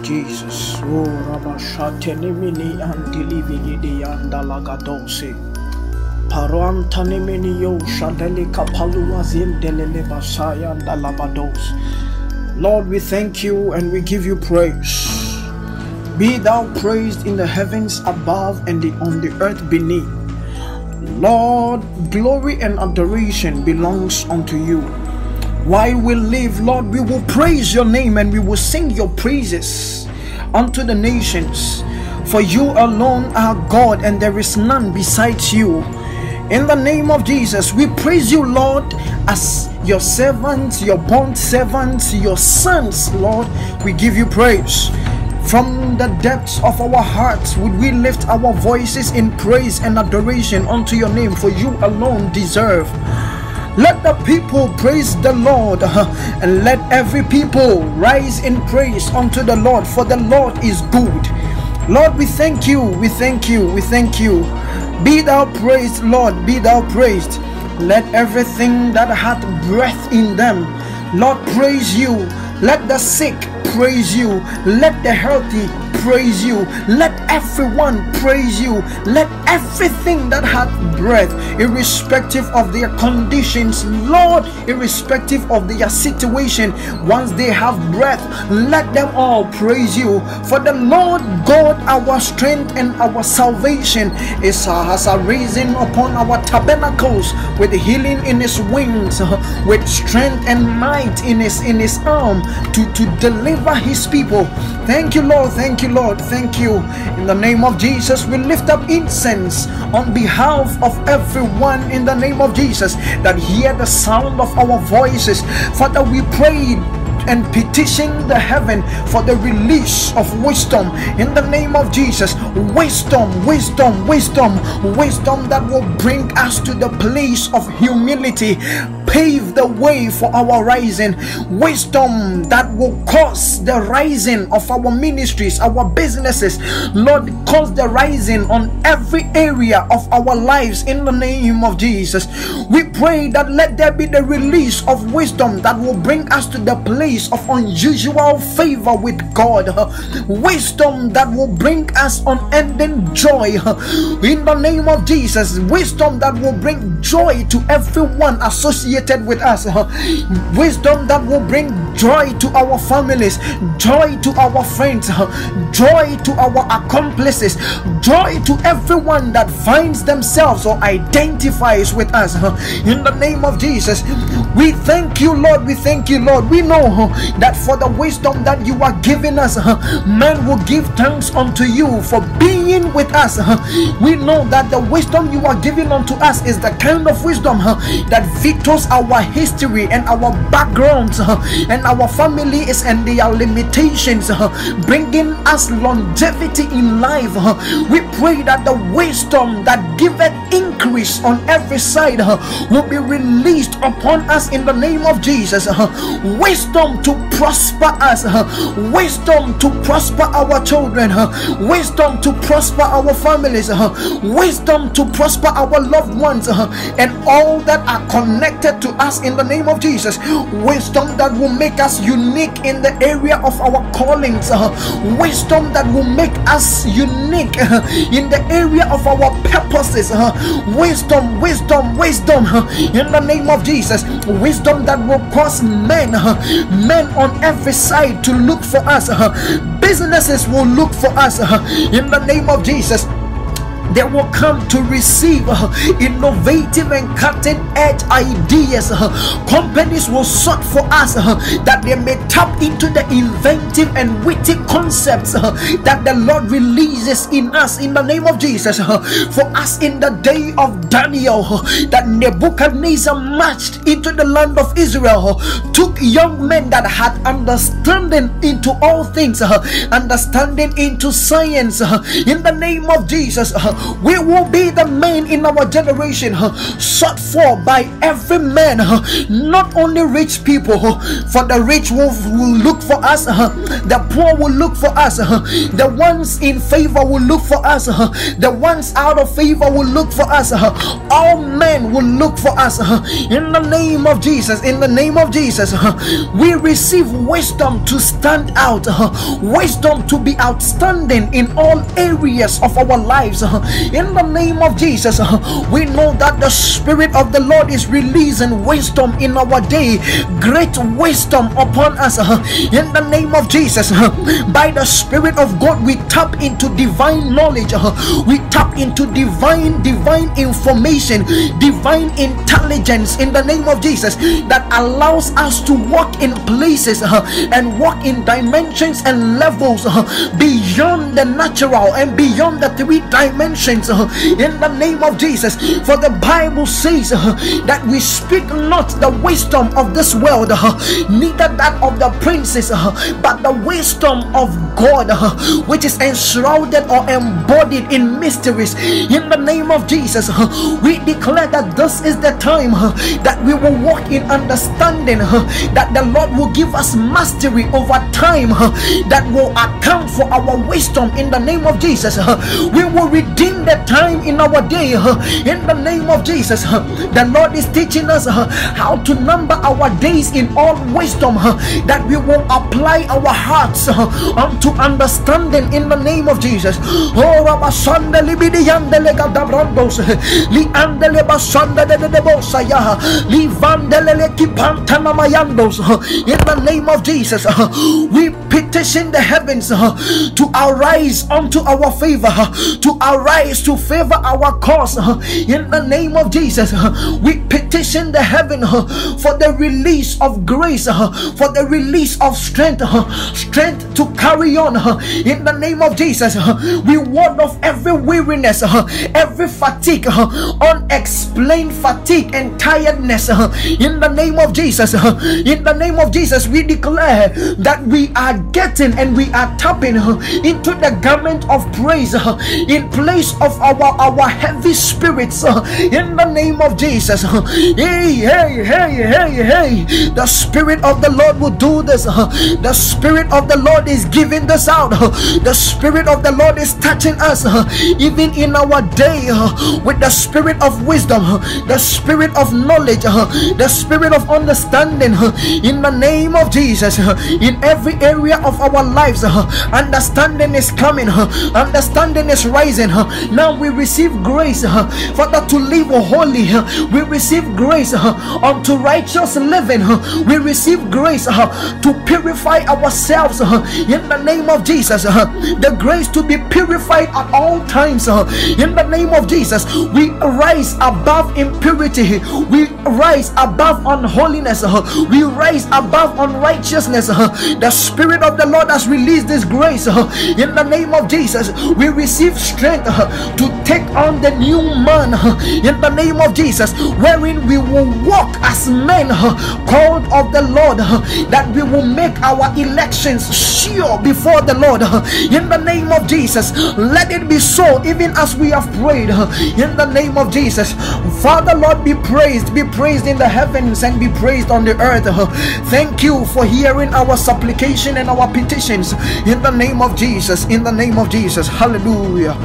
Jesus. Oh, Rabashatenimini Antilivigidi Andalagadose. Parantanimini Yo Shadelika Paluazim Delele Basaya and Alabados. Lord, we thank you and we give you praise. Be thou praised in the heavens above and on the earth beneath. Lord, glory and adoration belongs unto you. While we live, Lord, we will praise your name and we will sing your praises unto the nations. For you alone are God and there is none besides you. In the name of Jesus, we praise you, Lord, as your servants, your bond servants, your sons, Lord. We give you praise. From the depths of our hearts would we lift our voices in praise and adoration unto your name, for you alone deserve. Let the people praise the Lord, and let every people rise in praise unto the Lord, for the Lord is good. Lord, we thank you, we thank you, we thank you. Be thou praised, Lord, be thou praised. Let everything that hath breath in them, Lord, praise you. Let the sick praise you. Let the healthy praise you. Let everyone praise you. Let everything that hath breath, irrespective of their conditions, Lord, irrespective of their situation, once they have breath, let them all praise you. For the Lord God, our strength and our salvation, has arisen upon our tabernacles with healing in his wings, with strength and might in his arm to deliver his people. Thank you, Lord. Thank you, Lord. Thank you. In the name of Jesus, we lift up incense on behalf of everyone in the name of Jesus that hear the sound of our voices. Father, we pray and petition the heaven for the release of wisdom in the name of Jesus. Wisdom that will bring us to the place of humility, pave the way for our rising. Wisdom that will cause the rising of our ministries, our businesses, Lord, cause the rising on every area of our lives in the name of Jesus. We pray that let there be the release of wisdom that will bring us to the place of unusual favor with God. Wisdom that will bring us unending joy in the name of Jesus. Wisdom that will bring joy to everyone associated with us. Wisdom that will bring joy to our families, joy to our friends, joy to our accomplices, joy to everyone that finds themselves or identifies with us. In the name of Jesus, we thank you, Lord. We thank you, Lord. We know that for the wisdom that you are giving us, man will give thanks unto you for being with us. We know that the wisdom you are giving unto us is the kind of wisdom that victors our history and our backgrounds and our families and their limitations, bringing us longevity in life. We pray that the wisdom that giveth increase on every side will be released upon us in the name of Jesus. Wisdom to prosper us, wisdom to prosper our children, wisdom to prosper our families, wisdom to prosper our loved ones, and all that are connected to us in the name of Jesus. Wisdom that will make us unique in the area of our callings, wisdom that will make us unique in the area of our purposes. Wisdom in the name of Jesus. Wisdom that will cause men on every side to look for us. Businesses will look for us in the name of Jesus. They will come to receive innovative and cutting-edge ideas. Companies will search for us that they may tap into the inventive and witty concepts that the Lord releases in us in the name of Jesus. For us in the day of Daniel, that Nebuchadnezzar marched into the land of Israel, took young men that had understanding into all things, understanding into science in the name of Jesus. We will be the men in our generation sought for by every man, not only rich people, for the rich will look for us, the poor will look for us, the ones in favor will look for us, the ones out of favor will look for us, all men will look for us. In the name of Jesus, in the name of Jesus, we receive wisdom to stand out, wisdom to be outstanding in all areas of our lives. In the name of Jesus, we know that the Spirit of the Lord is releasing wisdom in our day, great wisdom upon us. In the name of Jesus, by the Spirit of God, we tap into divine knowledge, we tap into divine information, divine intelligence in the name of Jesus, that allows us to walk in places and walk in dimensions and levels beyond the natural and beyond the three dimensions in the name of Jesus. For the Bible says that we speak not the wisdom of this world, neither that of the princes, but the wisdom of God, which is enshrouded or embodied in mysteries. In the name of Jesus, we declare that this is the time that we will walk in understanding, that the Lord will give us mastery over time, that will account for our wisdom. In the name of Jesus, we will redeem the time in our day. In the name of Jesus, the Lord is teaching us how to number our days in all wisdom, that we will apply our hearts unto understanding. In the name of Jesus. Oh, Rabasanda libidi yandele gadabrandos li andele basanda de bosaya li vandele kipantana mayandos. In the name of Jesus, we petition the heavens to arise unto our favor, to arise to favor our cause. In the name of Jesus, we petition the heaven for the release of grace, for the release of strength, strength to carry on. In the name of Jesus, we ward off every weariness, every fatigue, unexplained fatigue and tiredness. In the name of Jesus, in the name of Jesus, we declare that we are getting and we are tapping into the garment of praise in place of our heavy spirits. In the name of Jesus, hey, the Spirit of the Lord will do this. The Spirit of the Lord is giving this out. The Spirit of the Lord is touching us even in our day with the spirit of wisdom, the spirit of knowledge, the spirit of understanding. In the name of Jesus, in every area of our lives, understanding is coming, understanding is rising. Now we receive grace for that to live holy. We receive grace unto righteous living. We receive grace to purify ourselves in the name of Jesus. The grace to be purified at all times. In the name of Jesus, we rise above impurity. We rise above unholiness. We rise above unrighteousness. The Spirit of the Lord has released this grace. In the name of Jesus, we receive strength to take on the new man. In the name of Jesus, wherein we will walk as men called of the Lord, that we will make our elections sure before the Lord. In the name of Jesus, let it be so, even as we have prayed. In the name of Jesus, Father, Lord, be praised in the heavens and be praised on the earth. Thank you for hearing our supplication and our petitions. In the name of Jesus, in the name of Jesus, hallelujah.